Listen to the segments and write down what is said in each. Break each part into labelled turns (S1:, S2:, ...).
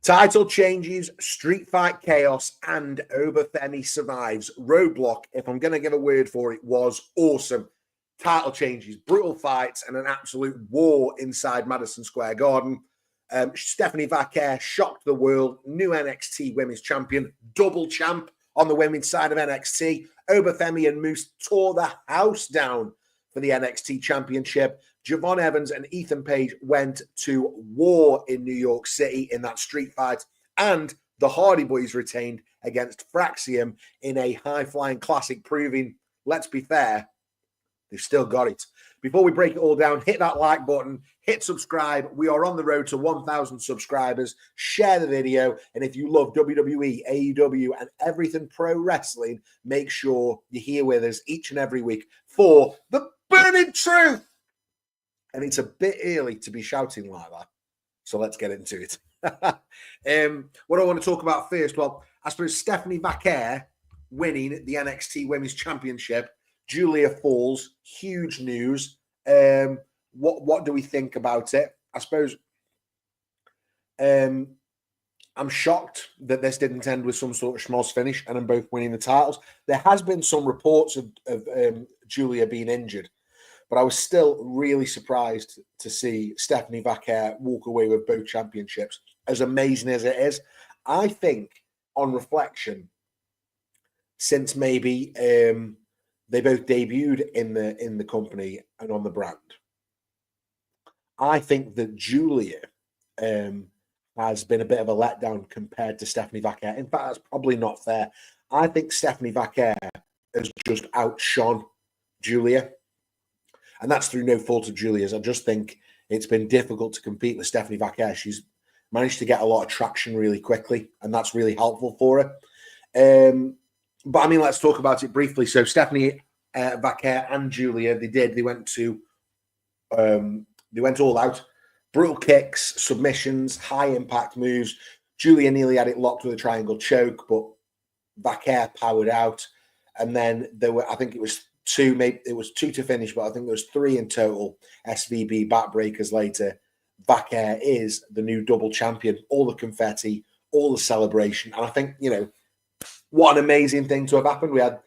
S1: Title changes, street fight chaos, and Oba Femi survives. Roadblock, if I'm going to give a word for it, was awesome. Title changes, brutal fights, and an absolute war inside Madison Square Garden. Stephanie Vaquer shocked the world. New NXT Women's Champion, double champ on the women's side of NXT. Oba Femi and Moose tore the house down for the NXT Championship. Javon Evans and Ethan Page went to war in New York City in that street fight. And the Hardy Boyz retained against Fraxiom in a high-flying classic, proving, let's be fair, they've still got it. Before we break it all down, hit that like button, hit subscribe. We are on the road to 1,000 subscribers. Share the video. And if you love WWE, AEW, and everything pro wrestling, make sure you're here with us each and every week for the burning truth. And it's a bit early to be shouting like that. So let's get into it. What I want to talk about first, well, I suppose Stephanie Vaquer winning the NXT Women's Championship. Giulia falls, huge news. What do we think about it? I suppose I'm shocked that this didn't end with some sort of schmoz finish and them both winning the titles. There has been some reports of Giulia being injured, but I was still really surprised to see Stephanie Vaquer walk away with both championships. As amazing as it is, I think on reflection, since maybe they both debuted in the company and on the brand, I think that Giulia has been a bit of a letdown compared to Stephanie Vaquer. In fact, that's probably not fair. I think Stephanie Vaquer has just outshone Giulia. And that's through no fault of Giulia's. I just think it's been difficult to compete with Stephanie Vaquer. She's managed to get a lot of traction really quickly, and that's really helpful for her. But I mean, let's talk about it briefly. So Stephanie Vaquer and Giulia, they went all out. Brutal kicks, submissions, high impact moves. Giulia nearly had it locked with a triangle choke, but Vaquer powered out. And then there were, I think it was two to finish, but I think there was 3 in total SVB backbreakers later. Vaquer is the new double champion. All the confetti, all the celebration. And I think, what an amazing thing to have happened. We had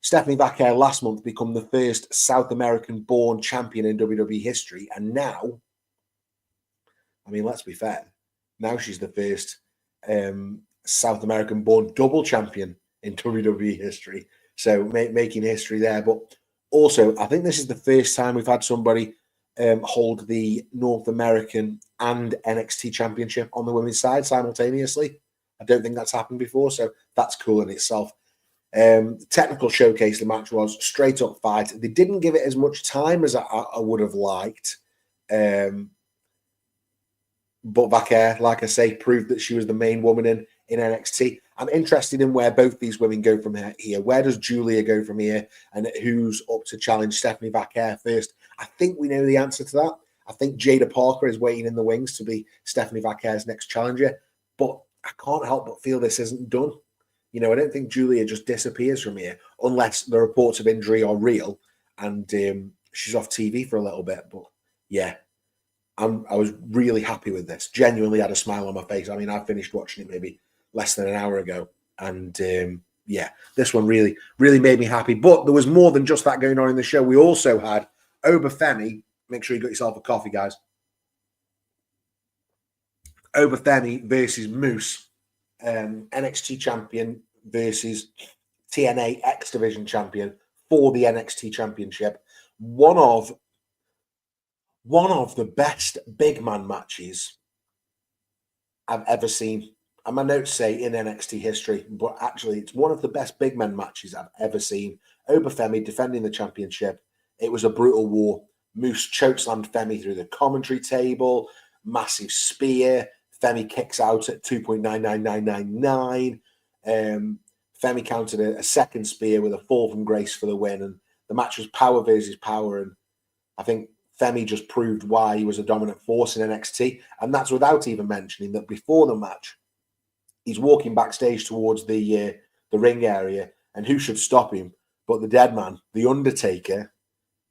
S1: Stephanie Vaquer last month become the first South American-born champion in WWE history. And now, I mean, let's be fair, now she's the first South American-born double champion in WWE history. So making history there. But also, I think this is the first time we've had somebody hold the North American and NXT championship on the women's side simultaneously. I don't think that's happened before, so that's cool in itself. Technical showcase, the match was straight up fight. They didn't give it as much time as I would have liked. But Vaquer, like I say, proved that she was the main woman in NXT. I'm interested in where both these women go from here. Where does Giulia go from here? And who's up to challenge Stephanie Vaquer first? I think we know the answer to that. I think Jada Parker is waiting in the wings to be Stephanie Vaquer's next challenger. But I can't help but feel this isn't done. I don't think Giulia just disappears from here unless the reports of injury are real and she's off TV for a little bit. But yeah, I was really happy with this. Genuinely had a smile on my face. I mean, I finished watching it maybe less than an hour ago. And yeah, this one really, really made me happy. But there was more than just that going on in the show. We also had Oba Femi. Make sure you got yourself a coffee, guys. Oba Femi versus Moose. NXT champion versus TNA X Division champion for the NXT championship. One of the best big man matches I've ever seen. And my notes say in NXT history, but actually it's one of the best big men matches I've ever seen. Oba Femi defending the championship. It was a brutal war. Moose chokeslammed Femi through the commentary table. Massive spear. Femi kicks out at 2.99999. Femi countered a second spear with a fall from grace for the win. And the match was power versus power. And I think Femi just proved why he was a dominant force in NXT. And that's without even mentioning that before the match, he's walking backstage towards the ring area. And who should stop him but the dead man, The Undertaker,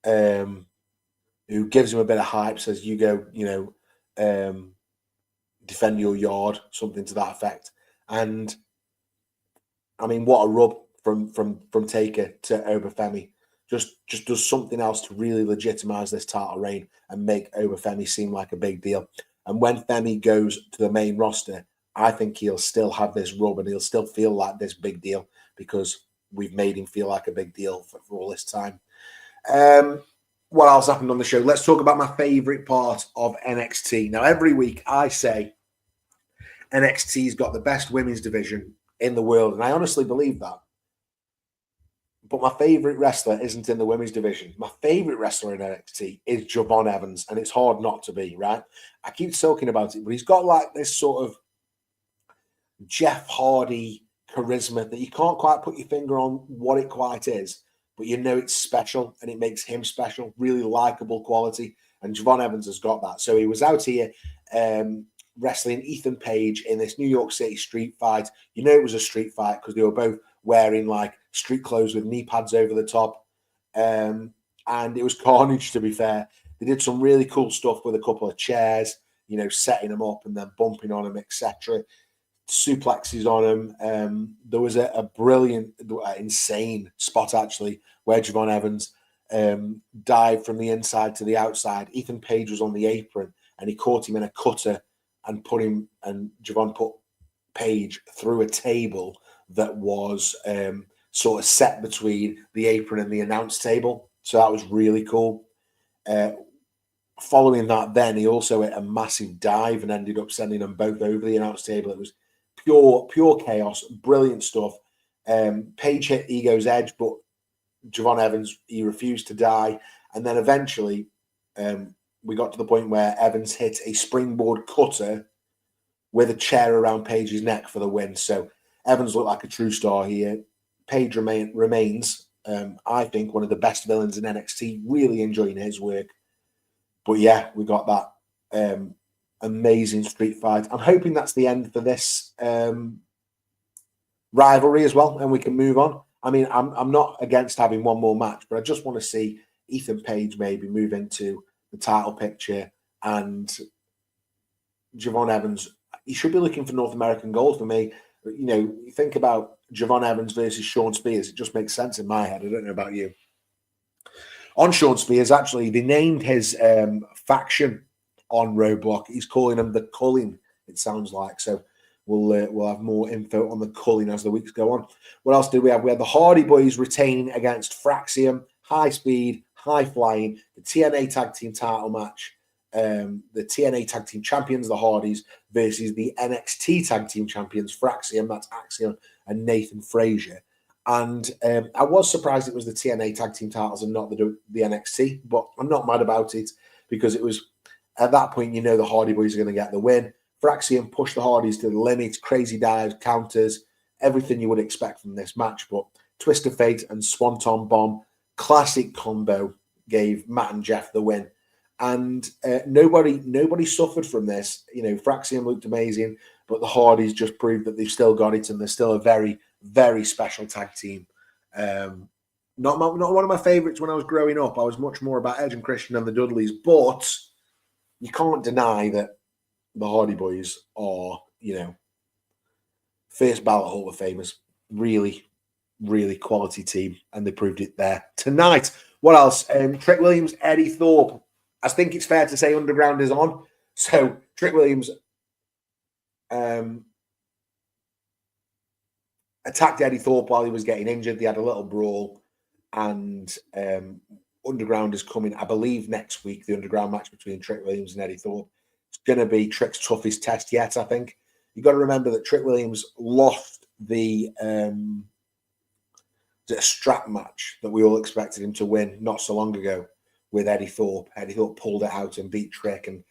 S1: who gives him a bit of hype, says, you go, defend your yard, something to that effect. And I mean, what a rub from Taker to Oba Femi. Just does something else to really legitimize this title reign and make Oba Femi seem like a big deal. And when Femi goes to the main roster, I think he'll still have this rub and he'll still feel like this big deal because we've made him feel like a big deal for all this time. What else happened on the show? Let's talk about my favorite part of NXT. Now, every week I say NXT's got the best women's division in the world, and I honestly believe that. But my favorite wrestler isn't in the women's division. My favorite wrestler in NXT is Javon Evans, and it's hard not to be, right? I keep talking about it, but he's got like this sort of Jeff Hardy charisma that you can't quite put your finger on what it quite is, but you know it's special and it makes him special, really likable quality. And Javon Evans has got that. So he was out here wrestling Ethan Page in this New York City street fight. You know it was a street fight because they were both wearing like street clothes with knee pads over the top. And it was carnage, to be fair. They did some really cool stuff with a couple of chairs, you know, setting them up and then bumping on them, etc. Suplexes on him. There was a brilliant, insane spot actually where Javon Evans dived from the inside to the outside. Ethan Page was on the apron and he caught him in a cutter and Javon put Page through a table that was sort of set between the apron and the announce table. So that was really cool. Following that, then he also hit a massive dive and ended up sending them both over the announce table. It was pure chaos, brilliant stuff. Page hit Ego's edge, but Javon Evans, he refused to die. And then eventually we got to the point where Evans hit a springboard cutter with a chair around Page's neck for the win. So Evans looked like a true star here. Page remains, I think, one of the best villains in NXT. Really enjoying his work. But yeah, we got that amazing street fight. I'm hoping that's the end for this rivalry as well, and we can move on. I mean, I'm not against having one more match, but I just want to see Ethan Page maybe move into the title picture, and Javon Evans, he should be looking for North American gold for me. You know, you think about Javon Evans versus Sean Spears, it just makes sense in my head. I don't know about you. On Sean Spears, actually, they named his faction on Roadblock. He's calling them the Culling, it sounds like. So we'll have more info on the Culling as the weeks go on. What else did we have? We had the Hardy Boyz retaining against Fraxiom, high speed, high flying, the TNA Tag Team title match. The TNA Tag Team Champions, the Hardys, versus the NXT Tag Team Champions, Fraxiom, that's Axiom, and Nathan Frazier. And I was surprised it was the TNA Tag Team titles and not the NXT, but I'm not mad about it because it was, at that point, you know the Hardy Boyz are going to get the win. Fraxiom pushed the Hardys to the limit, crazy dives, counters, everything you would expect from this match. But Twist of Fate and Swanton Bomb, classic combo, gave Matt and Jeff the win. And nobody suffered from this. You know, Fraxiom looked amazing, but the Hardys just proved that they've still got it and they're still a very, very special tag team. Not one of my favorites when I was growing up. I was much more about Edge and Christian and the Dudleys, but you can't deny that the Hardy Boyz are, you know, first ballot Hall of Famers. Really, really quality team, and they proved it there tonight. What else? Trick Williams, Eddy Thorpe. I think it's fair to say Underground is on. So Trick Williams attacked Eddy Thorpe while he was getting injured. They had a little brawl, and Underground is coming, I believe, next week. The Underground match between Trick Williams and Eddy Thorpe. It's going to be Trick's toughest test yet, I think. You've got to remember that Trick Williams lost the strap match that we all expected him to win not so long ago with Eddy Thorpe. Eddy Thorpe pulled it out and beat Trick. And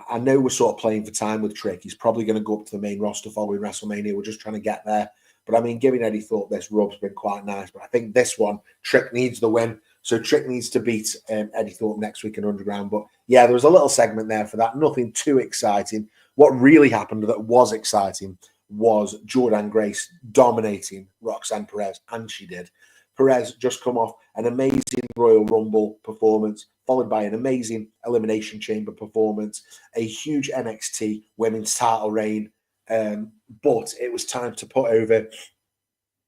S1: I know we're sort of playing for time with Trick. He's probably going to go up to the main roster following WrestleMania. We're just trying to get there. But I mean, giving Eddy Thorpe this rub's been quite nice. But I think this one, Trick needs the win. So Trick needs to beat Eddy Thorpe next week in Underground. But yeah, there was a little segment there for that. Nothing too exciting. What really happened that was exciting was Jordynne Grace dominating Roxanne Perez, and she did. Perez just come off an amazing Royal Rumble performance, followed by an amazing Elimination Chamber performance, a huge NXT Women's title reign. But it was time to put over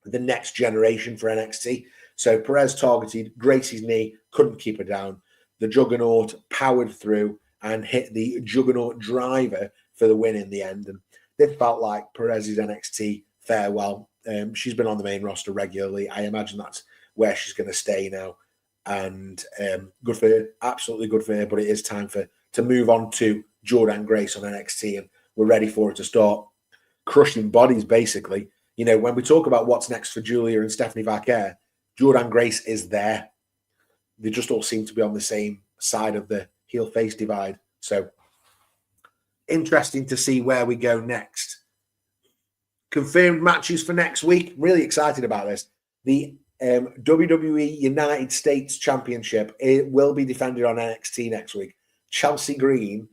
S1: the next generation for NXT. So Perez targeted Gracie's knee, couldn't keep her down. The Juggernaut powered through and hit the Juggernaut driver for the win in the end. And this felt like Perez's NXT farewell. She's been on the main roster regularly. I imagine that's where she's going to stay now. And good for her, absolutely good for her. But it is time to move on to Jordynne Grace on NXT, and we're ready for her to start crushing bodies, basically. You know, when we talk about what's next for Giulia and Stephanie Vaquer, Jordynne Grace is there. They just all seem to be on the same side of the heel-face divide. So, interesting to see where we go next. Confirmed matches for next week. Really excited about this. The WWE United States Championship, it will be defended on NXT next week. Chelsea Green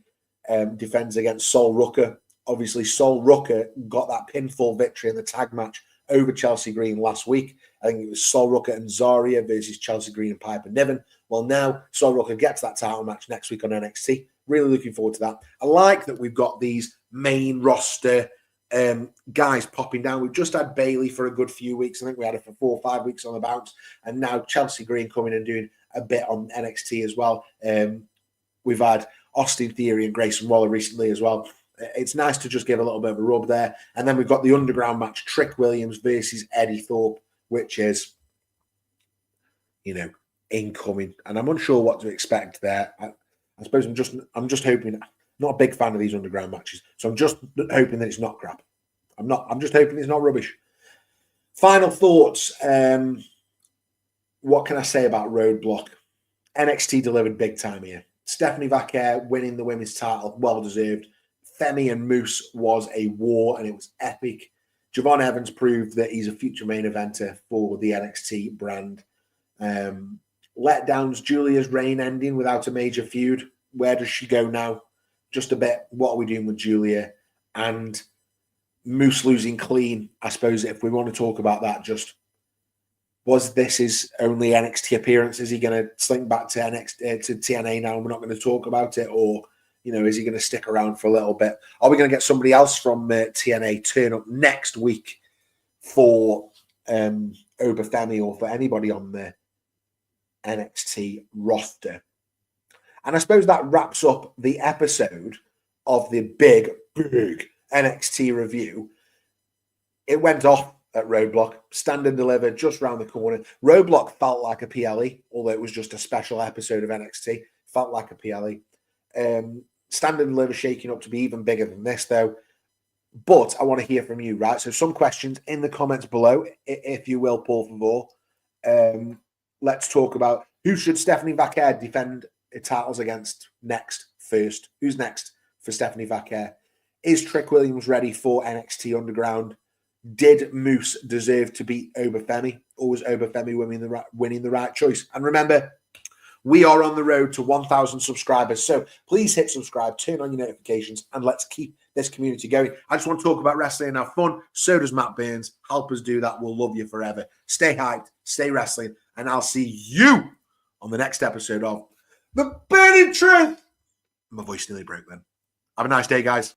S1: defends against Sol Rucker. Obviously, Sol Rucker got that pinfall victory in the tag match over Chelsea Green last week. I think it was Sol Rucker and Zarya versus Chelsea Green and Piper Niven. Well, now Sol Rucker gets that title match next week on NXT. Really looking forward to that. I like that we've got these main roster guys popping down. We've just had Bayley for a good few weeks. I think we had her for 4 or 5 weeks on the bounce. And now Chelsea Green coming and doing a bit on NXT as well. We've had Austin Theory and Grayson Waller recently as well. It's nice to just give a little bit of a rub there. And then we've got the underground match, Trick Williams versus Eddy Thorpe, which is, you know, incoming. And I'm unsure what to expect there. I suppose I'm just hoping. Not a big fan of these underground matches, so I'm just hoping that it's not crap. I'm just hoping it's not rubbish. Final thoughts. What can I say about Roadblock? NXT delivered big time here. Stephanie Vaquer winning the women's title, well deserved. Femi and Moose was a war, and it was epic. Javon Evans proved that he's a future main eventer for the NXT brand. Letdowns, Giulia's reign ending without a major feud. Where does she go now? Just a bit, what are we doing with Giulia? And Moose losing clean, I suppose, if we want to talk about that, just was this his only NXT appearance? Is he going to slink back to to TNA now and we're not going to talk about it? Or, you know, is he going to stick around for a little bit? Are we going to get somebody else from TNA turn up next week for Oba Femi or for anybody on the NXT roster? And I suppose that wraps up the episode of the big NXT review. It went off at Roadblock. Stand and Deliver just round the corner. Roadblock felt like a PLE, although it was just a special episode of NXT. Felt like a PLE. Stand and Deliver shaking up to be even bigger than this, though. But I want to hear from you, right? So some questions in the comments below, if you will, por favor. Let's talk about who should Stephanie Vaquer defend titles against next first. Who's next for Stephanie Vaquer? Is Trick Williams ready for NXT Underground? Did Moose deserve to beat Oba Femi? Or was Oba Femi winning the right choice? And remember, we are on the road to 1,000 subscribers. So please hit subscribe, turn on your notifications, and let's keep this community going. I just want to talk about wrestling and have fun. So does Matt Burns. Help us do that. We'll love you forever. Stay hyped, stay wrestling, and I'll see you on the next episode of The Burning Truth. My voice nearly broke then. Have a nice day, guys.